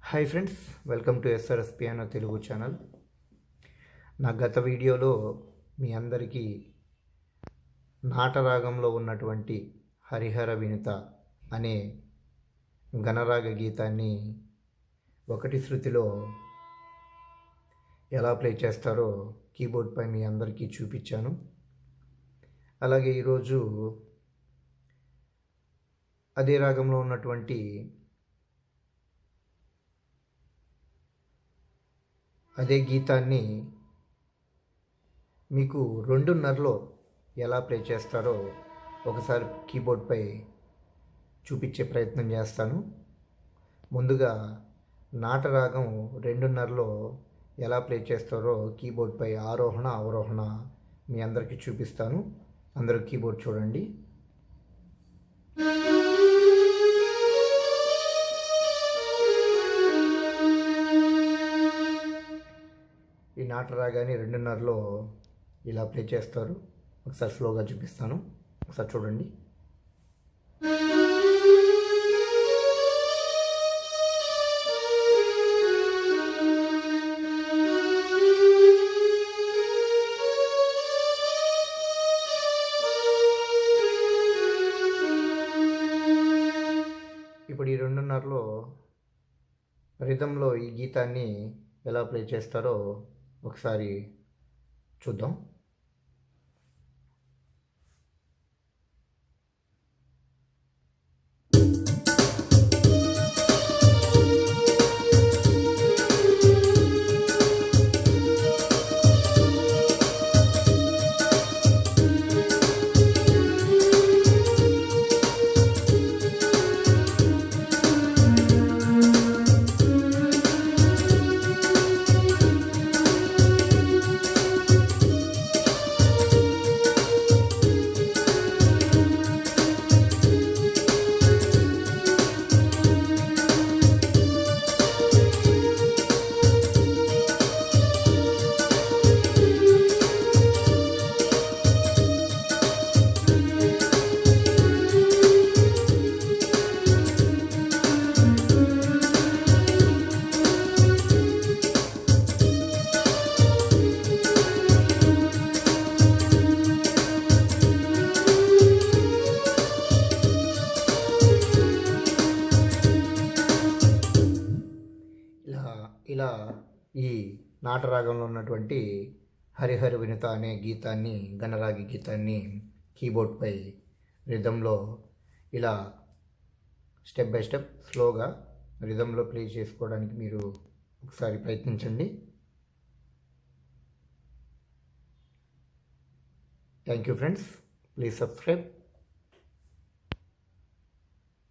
Hi friends, welcome to SRS piano Telugu channel. నా గత వీడియోలో మీ అందరికీ నాటరాగంలో ఉన్నటువంటి హరిహర వినుత అనే గణరాగ గీతాన్ని ఒకటి శృతిలో ఎలా ప్లే చేస్తారో కీబోర్డ్పై మీ అందరికీ చూపించాను. అలాగే ఈరోజు అదే రాగంలో ఉన్నటువంటి అదే గీతాన్ని మీకు 2:30లో ఎలా ప్లే చేస్తారో ఒకసారి కీబోర్డ్పై చూపించే ప్రయత్నం చేస్తాను. ముందుగా నాటరాగం 2:30లో ఎలా ప్లే చేస్తారో కీబోర్డ్పై ఆరోహణ అవరోహణ మీ అందరికీ చూపిస్తాను. అందరూ కీబోర్డ్ చూడండి. ఈ నాటరాగాన్ని 2:30లో ఇలా ప్లే చేస్తారు. ఒకసారి స్లోగా చూపిస్తాను, ఒకసారి చూడండి. ఇప్పుడు ఈ 2:30లో రిథంలో ఈ గీతాన్ని ఎలా ప్లే చేస్తారో ఒకసారి చూద్దాం. ఇలా ఈ నాటరాగంలో ఉన్నటువంటి హరిహర వినుత అనే గీతాన్ని, గణరాగి గీతాన్ని కీబోర్డ్పై రిథంలో ఇలా స్టెప్ బై స్టెప్ స్లోగా రిథంలో ప్లే చేసుకోవడానికి మీరు ఒకసారి ప్రయత్నించండి. Thank you friends, please subscribe.